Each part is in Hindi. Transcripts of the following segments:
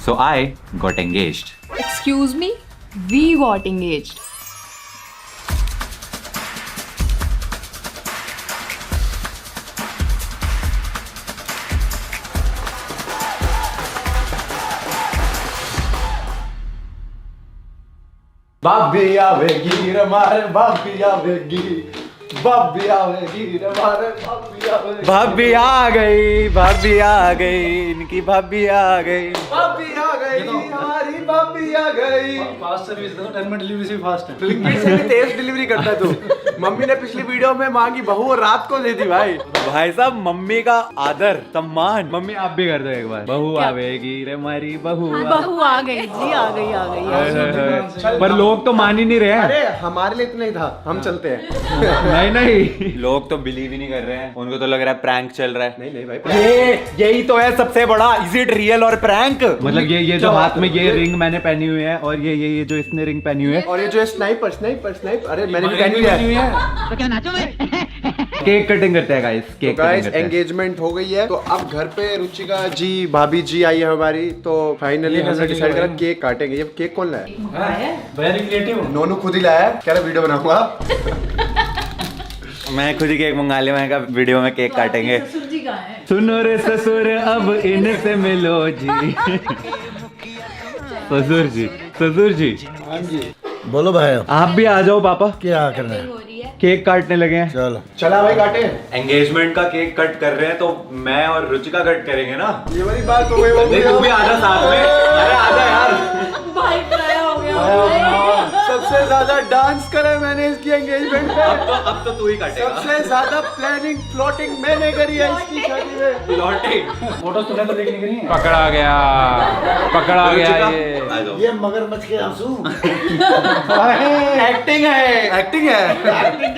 So I got engaged. Excuse me, we got engaged. भाभी आवेगी रे मारे भाभी आवेगी भाभी आवेगी रे मारे भाभी आवेगी भाभी आ गई इनकी भाभी आ गई हमारी भाभी आ गई। फास्ट सर्विस दो, 10 मिनट डिलीवरी से फास्ट है। ब्लिंकिट से भी तेज डिलीवरी करता है तू। मम्मी ने पिछली वीडियो में मांगी बहू और रात को दे दी भाई। भाई साहब मम्मी का आदर सम्मान। मम्मी आप भी कर दो एक बार। बहू आवेगी रे हमारी बहू बहू आ गई जी, आ गई। पर लोग तो मान ही नहीं रहे हैं। अरे हमारे लिए इतना ही था, हम चलते हैं। नहीं लोग तो बिलीव ही नहीं कर रहे हैं, उनको तो लग रहा है प्रैंक चल रहा है। नहीं भाई, यही तो है सबसे बड़ा, इज इट रियल और प्रैंक? मतलब ये जो हाथ में ये रिंग मैंने पहनी हुई है और ये जो इसने रिंग पहनी हुई है और ये जो स्नाइपर अरे मैंने भी पहनी हुई है। तो क्या नाचोगे? केक कटिंग करते हैं guys. Cake guys cutting engagement हो गई है, तो अब घर पे रुचिका जी भाभी जी आई है हमारी, तो फाइनली हमने डिसाइड करा केक काटेंगे। ये केक कौन लाया? Very creative. नोनू खुद ही लाया है, कह रहा वीडियो बनाऊंगा। मैं खुद ही केक मंगा लिया, मैंने कहा वीडियो में केक काटेंगे। ससुर जी कहाँ हैं? सुनो रे ससुर अब इनसे मिलो जी। ससुर जी हाँ जी। बोलो भाई, आप भी आ जाओ पापा, क्या करना है? हो रही है। केक काटने लगे हैं। चलो चला भाई काटे। एंगेजमेंट का केक कट कर रहे हैं तो मैं और रुचिका कट करेंगे ना। ये वाली बात हो गई। नहीं तू भी आजा साथ में। अरे आजा यार। भाई पराया हो गया। सबसे ज्यादा डांस करे मैंने इसकी एंगेजमेंट पे। अब तो तू ही काटेगा। सबसे ज्यादा प्लानिंग प्लॉटिंग मैंने करी है इसकी शादी में। लौटिंग फोटो तो देखने के लिए। पकड़ा गया ये मगरमच्छ के आंसू। एक्टिंग है।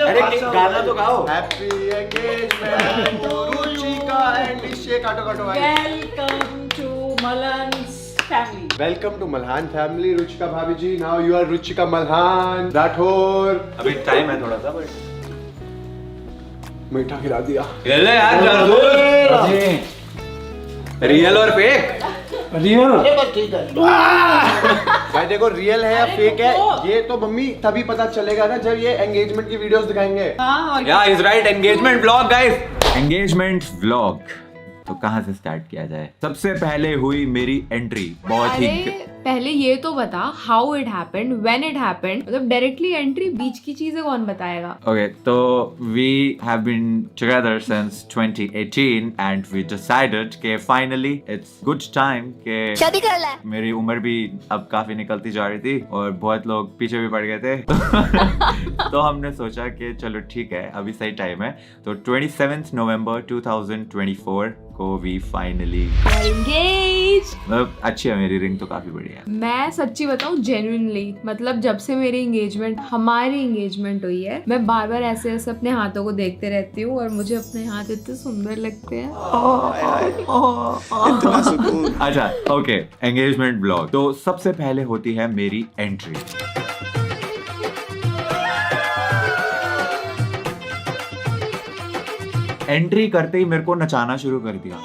अरे गाना तो गाओ। हैप्पी एंगेजमेंट रुचिका एंड निश्चय। काटो भाई। Welcome to Malhan's family. Welcome to Malhan family. Ruchika भाभी ji, now you are Ruchika Malhan Rathore. अभी टाइम है थोड़ा सा बट मीठा खिला दिया। ले यार जरूर। रियल और फेक। रियल। भाई देखो रियल है या फेक है ये तो मम्मी तभी पता चलेगा ना जब ये एंगेजमेंट की वीडियोस दिखाएंगे। हाँ और या is right. Engagement vlog guys. Engagement vlog तो कहाँ से स्टार्ट किया जाए? सबसे पहले हुई मेरी एंट्री। बहुत ही अरे पहले ये तो बता how it happened, when it happened. मतलब डायरेक्टली एंट्री, बीच की चीजें कौन बताएगा? Okay, so we have been together since 2018 and we decided कि finally it's good time कि शादी कर ले। मेरी उम्र भी अब काफी निकलती जा रही थी और बहुत लोग पीछे भी पड़ गए थे। तो हमने सोचा कि चलो ठीक है अभी सही टाइम है। तो 27 नवंबर 2024 को we finally एंगेज। मतलब अच्छी है मेरी रिंग तो काफी बढ़िया है। मैं सच्ची बताऊं जेन्युइनली, मतलब जब से मेरी हमारी एंगेजमेंट हुई है, मैं बार बार ऐसे अपने हाथों को देखते रहती हूँ और मुझे अपने हाथ इतने सुंदर लगते हैं। अच्छा ओके, एंगेजमेंट ब्लॉग। तो सबसे पहले होती है मेरी एंट्री। एंट्री करते ही मेरे को नचाना शुरू कर दिया।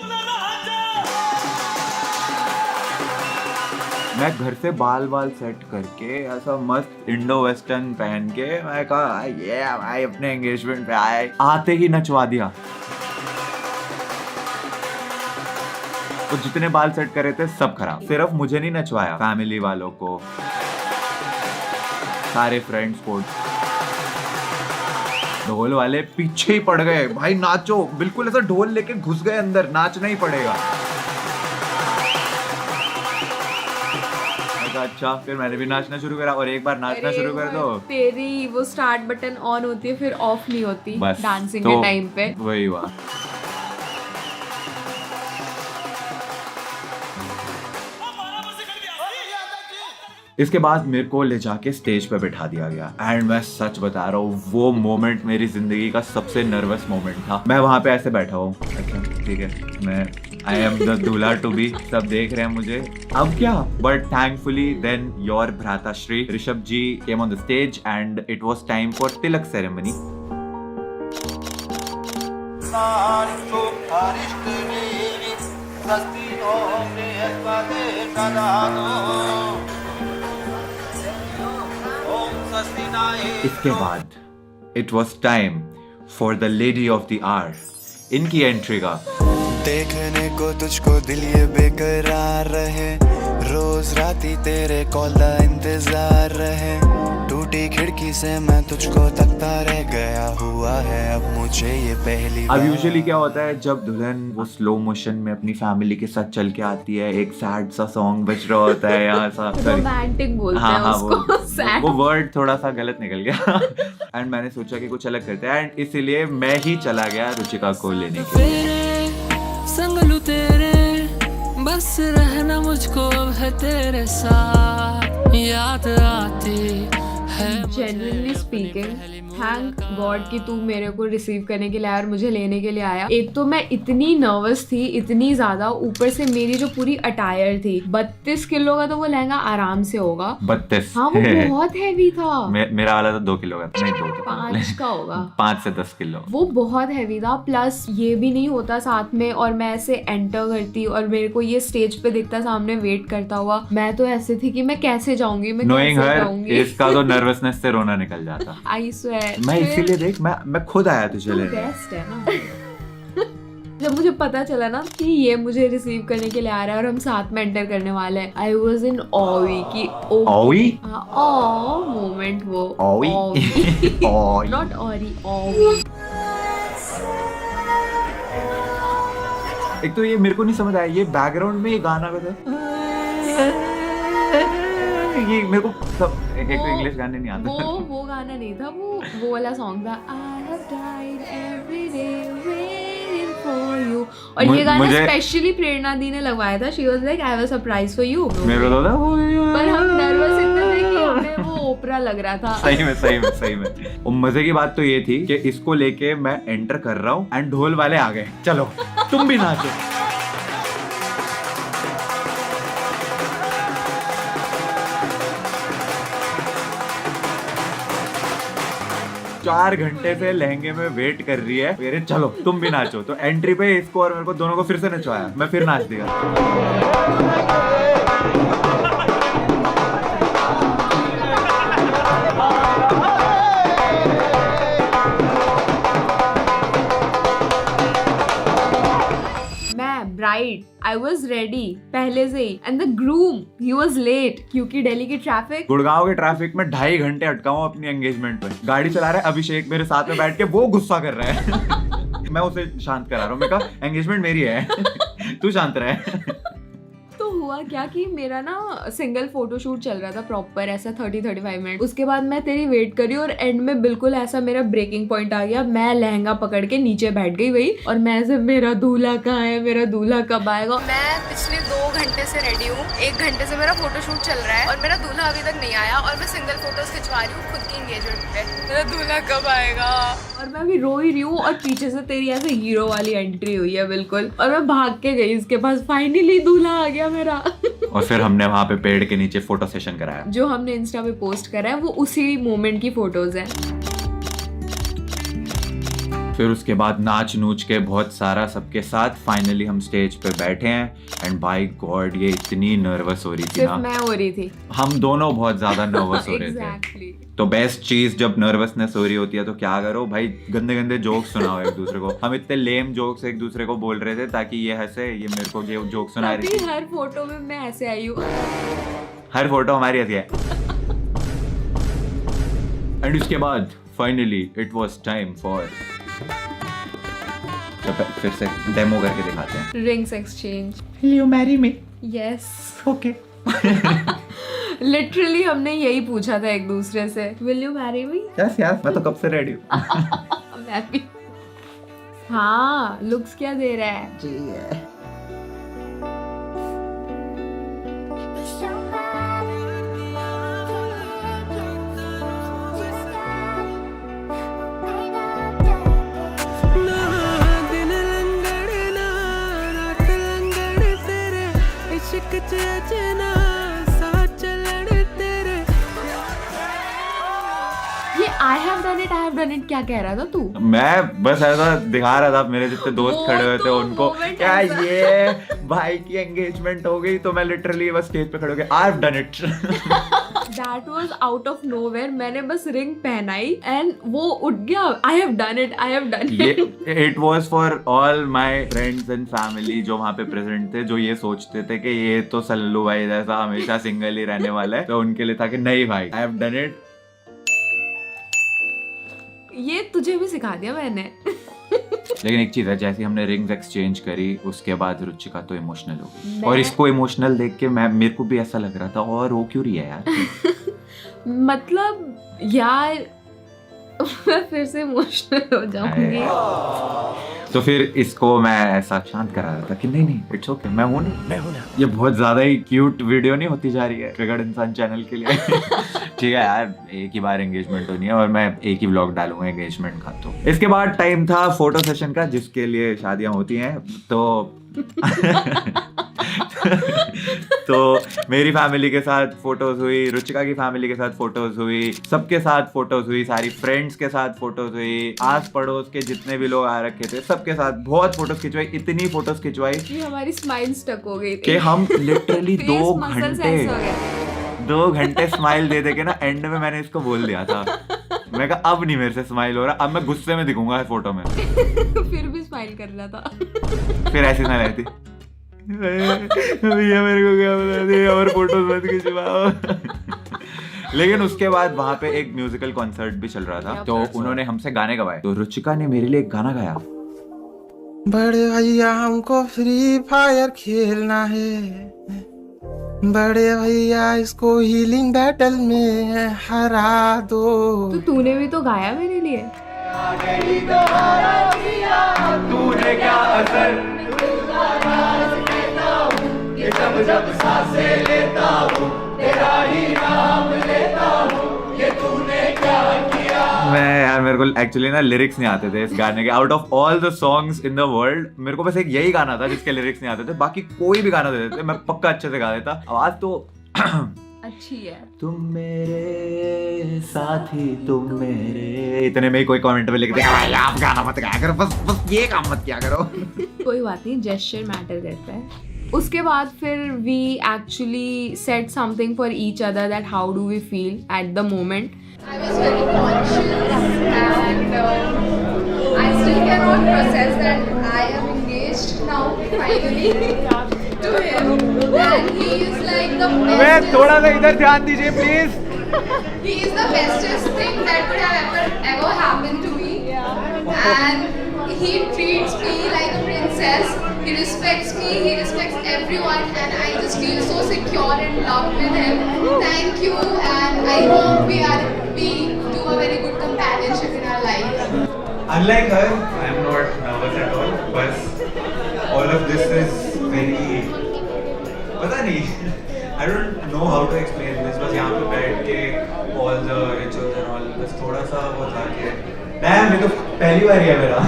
मैं घर से बाल सेट करके ऐसा मस्त इंडो वेस्टर्न पहन के मैं कहा ये भाई अपने एंगेजमेंट पे आए, आते ही नचवा दिया। तो जितने बाल सेट करे थे सब खराब। सिर्फ मुझे नहीं नचवाया, फैमिली वालों को, सारे फ्रेंड्स को। ढोल वाले पीछे ही पड़ गए, भाई नाचो। बिल्कुल ऐसा ढोल लेके घुस गए अंदर, नाचना ही पड़ेगा। अच्छा फिर मैंने भी नाचना शुरू करा और एक बार नाचना शुरू कर दो तेरी वो स्टार्ट बटन ऑन होती है फिर ऑफ नहीं होती बस डांसिंग तो के टाइम पे। वही हुआ। इसके बाद मेरे को ले जाके स्टेज पे बैठा दिया गया एंड मैं सच बता रहा हूँ वो मोमेंट मेरी जिंदगी का सबसे नर्वस मोमेंट था। मैं वहां पे ऐसे बैठा हूँ, अच्छा ठीक है मैं आई एम द दूल्हा टू बी, सब देख रहे हैं मुझे, अब क्या। बट थैंकफुली देन योर भ्राताश्री Rishabh ji came on the stage and it was time for tilak ceremony. इसके बाद it was time for the lady of the hour, इनकी एंट्री का। देखने को तुझको दिल ये बेकरार रहे, रोज राती तेरे कॉल का इंतजार रहे, टूटी खिड़की से मैं तुझको तकता रह गया, हुआ है अब मुझे ये पहली अब बार। यूजुअली क्या होता है जब दुल्हन वो स्लो मोशन में अपनी फैमिली के साथ चल के आती है, एक सैड सा सॉन्ग बज रहा होता है यहाँ सा, रोमांटिक बोलते हाँ हैं हाँ उसको sad। वो वर्ड थोड़ा सा गलत निकल गया एंड मैंने सोचा कि कुछ अलग करते हैं एंड इसीलिए मैं ही चला गया रुचिका को लेने के लिए। संग लूं तेरे, बस रहना मुझको अब है तेरे साथ, याद आती है। जेन्युइनली स्पीकिंग थैंक गॉड कि तू मेरे को रिसीव करने के लिए आया और मुझे लेने के लिए आया। एक तो मैं इतनी नर्वस थी, इतनी ज्यादा, ऊपर से मेरी जो पूरी अटायर थी, 32 किलो का तो वो लहंगा आराम से होगा। 32 हाँ वो बहुत हैवी था। मेरा वाला तो 2 किलो का था, नहीं 2 तो 5 का होगा, 5 से 10 किलो। वो बहुत हैवी था। प्लस ये भी नहीं होता साथ में, और मैं ऐसे एंटर करती और मेरे को ये स्टेज पे दिखता सामने वेट करता हुआ, मैं तो ऐसे थी कि मैं कैसे जाऊंगी, मैं नोइंग कैसे हर, जाऊंगी। इसका तो नर्वसनेस से रोना निकल जाता। आई स्वेयर मैं इसीलिए देख मैं खुद आया तुझे लेने। बेस्ट है ना। जब मुझे पता चला ना कि ये मुझे रिसीव करने के लिए आ रहा है और हम साथ में एंटर करने वाले हैं, आई वॉज इन ऑवी की ऑवी मोमेंट वो ऑवी ऑवी नॉट ऑरी ऑवी। एक तो ये मेरे को नहीं समझ आया, ये बैकग्राउंड में ये गाना बजा, ये मेरे को सब एक तो इंग्लिश गाने नहीं आते। वो गाना नहीं था, वो वाला सॉन्ग था, I have died every day waiting for you। और ये गाना स्पेशली प्रेरणा दी ने लगवाया था। She was like I have a surprise for you। मेरे को तो पर हम नर्वस इतने थे कि हमें वो ओपरा लग रहा था। सही में। और मजे की बात तो ये थी कि इसको लेके मैं एंटर कर रहा हूँ एंड ढोल वाले आ गए, चलो तुम भी नाचो। 4 घंटे से लहंगे में वेट कर रही है, मेरे चलो तुम भी नाचो। तो एंट्री पे इसको और मेरे को दोनों को फिर से नचवाया, मैं फिर नाच दिया। ब्राइड आई वॉज रेडी पहले से ही, एंड द ग्रूम ही वॉज लेट क्योंकि दिल्ली की ट्रैफिक, गुड़गांव के ट्रैफिक में 2.5 घंटे अटका हूँ अपनी एंगेजमेंट पे। गाड़ी चला रहा है अभिषेक मेरे साथ में बैठ के, वो गुस्सा कर रहा है मैं उसे शांत करा रहा हूँ। मैं कहा एंगेजमेंट मेरी है तू शांत रहे। तो हुआ क्या कि मेरा ना सिंगल फोटोशूट चल रहा था प्रॉपर ऐसा 30-35 मिनट। उसके बाद मैं तेरी वेट करी और एंड में बिल्कुल ऐसा मेरा ब्रेकिंग पॉइंट आ गया। मैं लहंगा पकड़ के नीचे बैठ गई वही, और मैं ऐसे मेरा दूल्हा कहाँ है, मेरा दूल्हा कब आएगा। मैं पिछले 2 घंटे से रेडी हूँ, 1 घंटे से मेरा फोटोशूट चल रहा है और मेरा दूल्हा अभी तक नहीं आया, और मैं सिंगल फोटोज खिंचवा रही हूँ खुद की एंगेजमेंट पे। मेरा दूल्हा कब आएगा? और मैं अभी रो ही रही हूँ और पीछे से तेरी ऐसे हीरो वाली एंट्री हुई है बिल्कुल, और मैं भाग के गई इसके पास। फाइनली दूल्हा आ गया मेरा। और फिर हमने वहां पे पेड़ के नीचे फोटो सेशन कराया। जो हमने इंस्टा पे पोस्ट करा है वो उसी मोमेंट की फोटोज हैं। फिर उसके बाद नाच नूच के बहुत सारा सबके साथ फाइनली हम स्टेज पे बैठे हैं एंड बाय गॉड ये इतनी नर्वस हो रही थी सिर्फ ना, मैं हो रही थी, हम दोनों बहुत ज्यादा नर्वस हो रहे Exactly. थे। तो बेस्ट चीज जब नर्वसनेस हो रही होती है तो क्या करो भाई, गंदे गंदे जोक्स सुनाओ एक दूसरे को। हम इतने लेम जोक्स एक दूसरे को बोल रहे थे ताकि ये हंसे, ये मेरे को ये जोक सुना रही तभी थी। हर फोटो में मैं ऐसे आई हूँ। हर फोटो हमारी ऐसी है। एंड उसके बाद finally it was time for, फिर से डेमो करके दिखाते हैं। Rings exchange. Will you marry me? Yes Okay. Literally हमने यही पूछा था एक दूसरे से, will you marry me? Yes, yes, मैं तो कब से रेडी हूँ। मैं भी। हाँ, लुक्स क्या दे रहा है? आई हैव डन इट क्या कह रहा था तू? मैं बस ऐसा दिखा रहा था, मेरे जितने दोस्त वो खड़े हुए थे तो उनको moment क्या ऐसा- ये भाई की एंगेजमेंट हो गई, तो मैं लिटरली बस स्टेज पे खड़े हो गया, I have done it. That was out of nowhere. मैंने बस रिंग पहनाई एंड वो उठ गया, आई हैव डन इट। ये it was for all my friends and family जो वहाँ पे प्रेजेंट थे, जो ये सोचते थे कि ये तो सल्लू भाई जैसा हमेशा सिंगल ही रहने वाला है, तो उनके लिए था कि नहीं भाई, आई हैव डन इट। ये तुझे भी सिखा दिया मैंने। लेकिन एक चीज है, जैसे हमने रिंग्स एक्सचेंज करी उसके बाद रुचिका तो इमोशनल हो गई, मैं- और इसको इमोशनल देख के मेरे को भी ऐसा लग रहा था, और रो क्यों रही है यार? मतलब यार मैं फिर से इमोशनल हो जाऊंगी। तो फिर इसको मैं ऐसा शांत करा रहा था कि नहीं इट्स ओके, मैं हूं ना। ये बहुत ज्यादा ही क्यूट वीडियो नहीं होती जा रही है ट्रिगर्ड इंसान चैनल के लिए। ठीक है यार, एक ही बार एंगेजमेंट होनी है और मैं एक ही व्लॉग डालूंगा एंगेजमेंट का। तो इसके बाद टाइम था फोटो सेशन का, जिसके लिए शादियां होती हैं। तो मेरी फैमिली के साथ फोटोज हुई, रुचिका की फैमिली के साथ फोटोज हुई, सबके साथ फोटोज हुई, सारी फ्रेंड्स के साथ फोटोज हुई, आस पड़ोस के जितने भी लोग आ रखे थे सबके साथ बहुत फोटोज खिंचवाई। इतनी फोटोज खिंचवाई कि हमारी स्माइल स्टक हो गई थी कि हम लिटरली Face muscles ऐसे हो गए। 2 घंटे स्माइल दे के ना एंड में मैंने इसको बोल दिया था, मैं कहा अब नहीं मेरे से स्माइल हो रहा, अब मैं गुस्से में दिखूंगा फोटो में। फिर भी स्माइल कर रहा था। फिर ऐसी ना रहती, भैया मेरे को क्या बता दिया और फोटोज मत खिंचवाओ। लेकिन उसके बाद वहाँ पे एक म्यूजिकल कॉन्सर्ट भी चल रहा था, तो उन्होंने हमसे गाने गवाए। तो रुचिका ने मेरे लिए एक गाना गाया। बड़े भैया हमको फ्री फायर खेलना है, बड़े भैया इसको हीलिंग बैटल में हरा दो। तो तूने भी तो गाया मेरे लिए। तूने क्या असर जब सांसें लेता हूँ तेरा ही नाम लेता हूँ, ये तूने क्या किया। मैं यार, मेरे को एक्चुअली ना लिरिक्स नहीं आते थे इस गाने के। Out of all the songs in the world मेरे को बस एक यही गाना था जिसके लिरिक्स नहीं आते थे, बाकी कोई भी गाना दे देते मैं पक्का अच्छे से गा देता। आवाज तो अच्छी है। तुम मेरे साथी तुम मेरे, इतने में ही कोई कमेंट में लिख दे भाई आप गाना मत गाया करो, बस ये काम मत किया करो। कोई बात नहीं, जेस्चर मैटर करता है। उसके बाद फिर we actually said something for each other that how do we feel at the moment. I was very conscious and I still cannot process that I am engaged now finally to him and he is like the bestest. थोड़ा सा इधर ध्यान दीजिए please. He is the bestest thing that could have ever happened to me and he treats me like a princess. He respects me, he respects everyone and I just feel so secure and loved with him. Thank you and I hope we do a very good companionship in our life. Unlike her, I am not nervous at all. But all of this is very, पता नहीं, I don't know how to explain this. बस यहाँ पे बैठ के all the rituals and all, बस थोड़ा सा वो था कि damn, ये तो पहली बार ही है मेरा।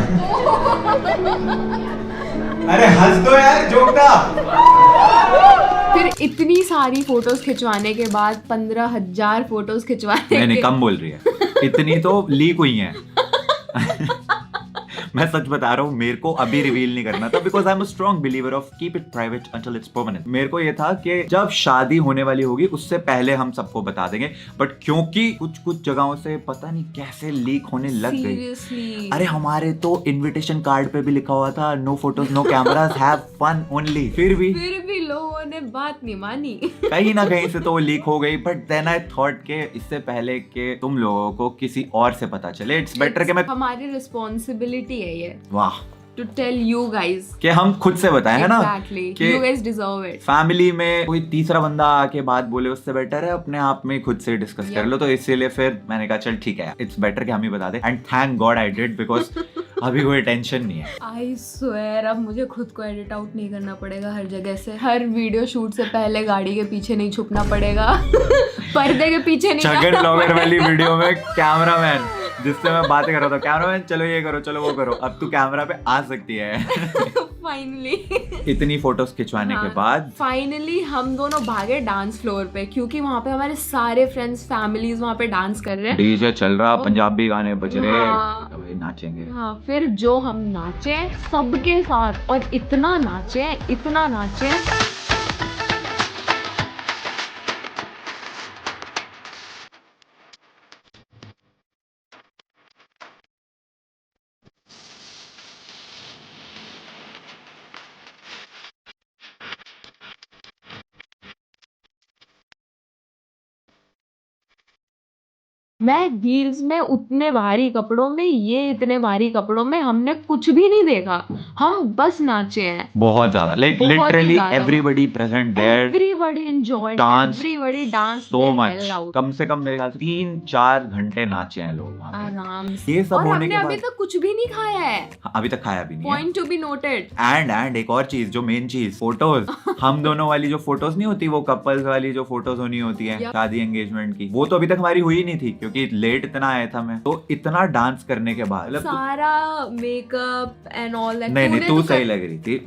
अरे हंस दो यार, जोक था। फिर इतनी सारी फोटोज खिंचवाने के बाद 15,000 फोटोज खिंचवाने नहीं के कम बोल रही है, इतनी तो लीक हुई हैं। मैं सच बता रहा हूँ, मेरे को अभी रिवील नहीं करना था because I am a strong believer of keep it private until it's permanent. मेरे को ये था कि जब शादी होने वाली होगी उससे पहले हम सबको बता देंगे, बट क्योंकि कुछ कुछ जगहों से पता नहीं कैसे लीक होने लग गई। सीरियसली अरे हमारे तो इनविटेशन कार्ड पे भी लिखा हुआ था no photos no cameras, have fun only. फिर भी लोगों ने बात नहीं मानी। कहीं ना कहीं से तो वो लीक हो गई, बट देन आई थॉट के इससे पहले के तुम लोगों को किसी और से पता चले, इट्स बेटर कि मैं, हमारी रिस्पॉन्सिबिलिटी है ये वाह, टू टेल यू गाइज कि हम खुद से बताएं, है ना, exactly, you guys deserve it. Family में कोई तीसरा बंदा आके बात बोले उससे बेटर है अपने आप में खुद से डिस्कस कर लो। तो इसीलिए फिर मैंने कहा चल ठीक है, इट्स बेटर कि हम ही बता दें। And thank God I did because अभी कोई टेंशन नहीं है। आई स्वेयर अब मुझे खुद को एडिट आउट नहीं करना पड़ेगा हर जगह से। हर वीडियो शूट से पहले गाड़ी के पीछे नहीं छुपना पड़ेगा, पर्दे के पीछे नहीं छगन ब्लॉगर वाली वीडियो में कैमरामैन जिससे मैं बातें कर रहा था, कैमरामैन चलो ये करो, चलो वो करो, अब तू कैमरा पे आ सकती है। फाइनली इतनी फोटोज खिंचवाने के बाद फाइनली हम दोनों भागे डांस फ्लोर पे, क्योंकि वहाँ पे हमारे सारे फ्रेंड्स फैमिलीज वहाँ पे डांस कर रहे हैं। डीजे चल रहा, पंजाबी गाने बज रहे, हाँ। अबे नाचेंगे। हाँ, फिर जो हम नाचे सबके साथ, और इतना नाचे। मैं हील्स में, उतने भारी कपड़ों में, ये इतने भारी कपड़ों में, हमने कुछ भी नहीं देखा, हम बस नाचे हैं बहुत ज्यादा, लाइक बहुत ही लिटरली ज्यादा। Everybody present there, everybody enjoyed, Dance everybody dance so much. कम से कम मेरे ख्याल से 3-4 घंटे नाचे हैं लोग वहाँ पे। आराम से। ये सब और होने हमने के अभी बाद तक कुछ भी नहीं खाया है। अभी तक खाया भी नहीं है। Point to be noted. And एक और चीज, जो मेन चीज, फोटोज। हम दोनों वाली जो फोटोज नहीं होती, वो कपल्स वाली जो फोटोज होनी होती है शादी एंगेजमेंट की, वो तो अभी तक हमारी हुई नहीं थी, क्योंकि लेट इतना आया था मैं। तो इतना डांस करने के बाद सारा मेकअप एंड ऑल दैट। नहीं तू सही लग रही थी।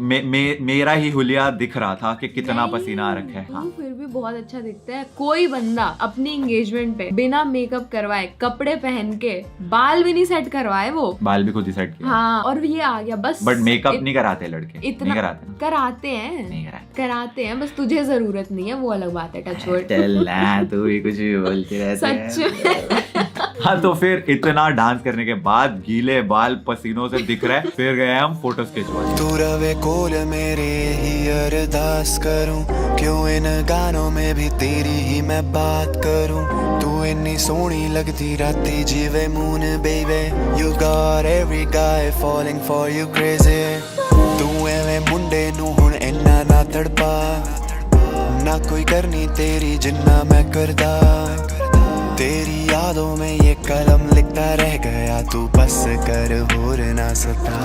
मेरा ही हुलिया दिख रहा था कि कितना पसीना रखा है। तू फिर भी बहुत अच्छा दिखता है। कोई बंदा अपनी एंगेजमेंट पे बिना मेकअप करवाए, कपड़े पहन के, बाल भी नहीं सेट करवाए, वो बाल भी खुद ही सेट किया। हाँ, और ये आ गया बस। बट मेकअप नहीं कराते लड़के, इतना नहीं कराते। कराते हैं, बस तुझे जरूरत नहीं है, वो अलग बात है। Touch word. तू ही कुछ भी बोलती रहती है। सच। हाँ, तो फिर इतना डांस करने के बाद गीले बाल पसीनों से दिख रहे हैं, फिर गए हम फोटोज खिंचवाने। तू रवे कोल मेरे ही अरदास करूं, क्यों इन गानों में भी तेरी ही मैं बात करूं। तू इन्नी सोहनी लगती राती जीवे moon baby, you got every guy falling for you crazy। तू एवें मुंडे नू हुण इन्ना ना तड़पा, ना कोई करनी तेरी जिन्ना मैं करदा। तेरी यादों में ये कलम लिखता रह गया, तू बस कर होर ना सता।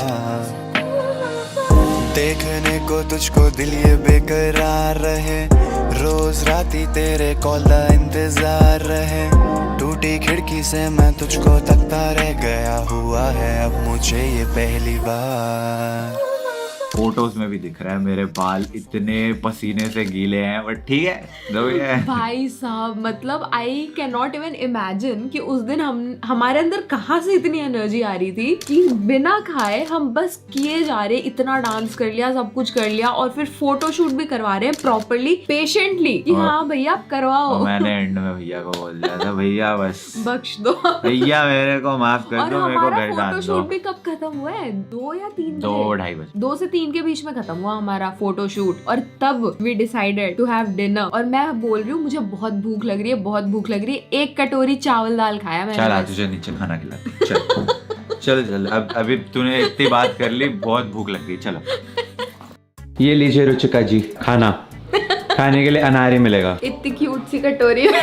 देखने को तुझको दिल ये बेकरार रहे, रोज राती तेरे कॉल का इंतजार रहे। टूटी खिड़की से मैं तुझको तकता रह गया, हुआ है अब मुझे ये पहली बार। फोटोज में भी दिख रहा है मेरे बाल इतने पसीने से गीले हैं, बट ठीक है जो भी है। भाई साहब, मतलब I can not even imagine कि उस दिन हमारे अंदर कहाँ से इतनी एनर्जी आ रही थी कि बिना खाए हम बस किए जा रहे, इतना डांस कर लिया, सब कुछ कर लिया, और फिर फोटो शूट भी करवा रहे हैं प्रॉपरली, पेशेंटली कि हाँ भैया आप करवाओ। मैंने एंड में भैया को बोल दिया था, भैया बस बख्श दो भैया, मेरे को माफ कर और दो, मेरे को हमारा घर फोटो डाल दो। शूट भी कब खत्म हुआ है? 2 या 3 2-2:30 बजे। 2 से 3 के बीच में खत्म हुआ हमारा फोटो शूट, और तब we decided to have dinner. और मैं बोल रही हूँ मुझे बहुत भूख लग रही है, बहुत भूख लग रही है। 1 कटोरी चावल दाल खाया मैंने। चल आ, तुझे नीचे खाना खिला। चल अब अभी तूने इतनी बात कर ली, बहुत भूख लग गई। चलो ये लीजिए रुचिका जी खाना, खाने के लिए अनार मिलेगा। इतनी क्यूट सी कटोरी में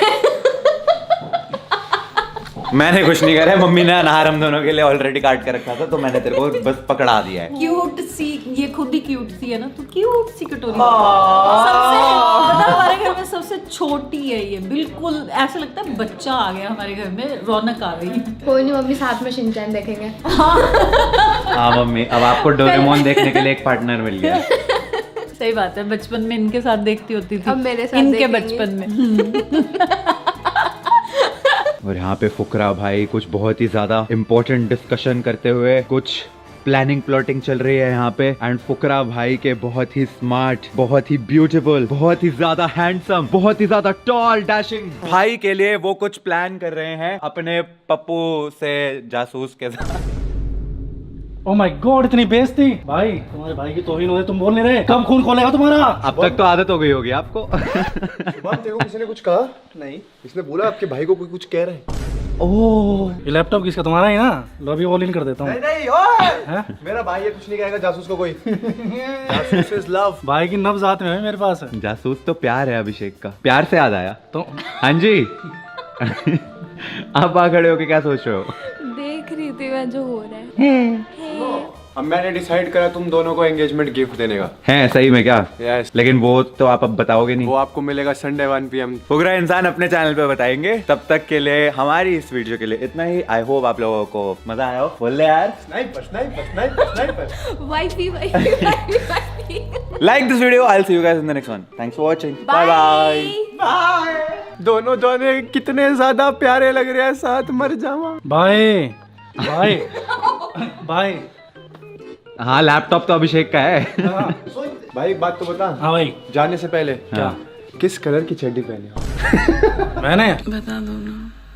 मैंने कुछ नहीं करा, मम्मी ने अनार हम दोनों के लिए ऑलरेडी काट कर रखा था, तो मैंने तेरे को बस पकड़ा दिया है। क्यूट सी, ये खुद ही क्यूट सी है ना, तो क्यूट सी कटोरी। सबसे मतलब हमारे घर में सबसे छोटी है ये, बिल्कुल ऐसा लगता है बच्चा आ गया हमारे घर में, रौनक आ गई। कोई नहीं मम्मी, साथ में शिनचैन देखेंगे। हाँ मम्मी, अब आपको डोरेमोन देखने के लिए एक पार्टनर मिल गया। सही बात है, बचपन में इनके साथ देखती होती थी, अब मेरे साथ इनके देखेंगे। बचपन में। और यहाँ पे फुकरा भाई कुछ बहुत ही ज्यादा इम्पोर्टेंट डिस्कशन करते हुए, कुछ प्लानिंग प्लॉटिंग चल रही है यहाँ पे। एंड फुकरा भाई के बहुत ही स्मार्ट, बहुत ही ब्यूटीफुल, बहुत ही ज्यादा हैंडसम, बहुत ही ज्यादा टॉल डैशिंग भाई के लिए वो कुछ प्लान कर रहे हैं अपने पप्पू से जासूस के साथ। ओह माय गॉड, इतनी बेइज्जती भाई, तुम्हारे भाई की तौहीन हो रही, तुम बोल नहीं रहे, कब खून खोलेगा तुम्हारा? अब तक तो आदत हो गई होगी आपको। देखो किसी ने कुछ कहा नहीं, इसने बोला आपके भाई को कोई कुछ कह रहे हैं। ओह, ये लैपटॉप किसका? तुम्हारा ही ना? लो अभी ऑल इन कर देता हूँ। नहीं ओए, मेरा भाई है, कुछ नहीं कहेगा जासूस को कोई। जासूस इज लव। भाई की नब्ज हाथ में है मेरे पास। जासूस तो प्यार है अभिषेक का। प्यार से याद आया तो हाँ जी। आप आ खड़े हो के क्या सोच रहे हो? देख रही थी मैं जो हो रहा है। अब मैंने डिसाइड करा तुम दोनों को एंगेजमेंट गिफ्ट देने का। है सही में क्या? Yes. लेकिन वो तो आप अब बताओगे नहीं। वो आपको मिलेगा संडे 1 PM। फुकरा इंसान अपने चैनल पे बताएंगे। तब तक के लिए हमारी इस वीडियो के लिए इतना ही। आई होप आप लोगों को मजा आया हो। बोल ले यार। Wifey Like this video. I'll see you guys in the next one. Thanks for watching. Bye bye. दोनों कितने ज्यादा प्यारे लग रहे हैं साथ, मर जावा। भाई भाई भाई। हाँ लैपटॉप तो अभिषेक का है। भाई एक बात तो बता। हाँ भाई। जाने से पहले क्या? किस कलर की चड्डी पहनी हो? मैंने बता दो ना।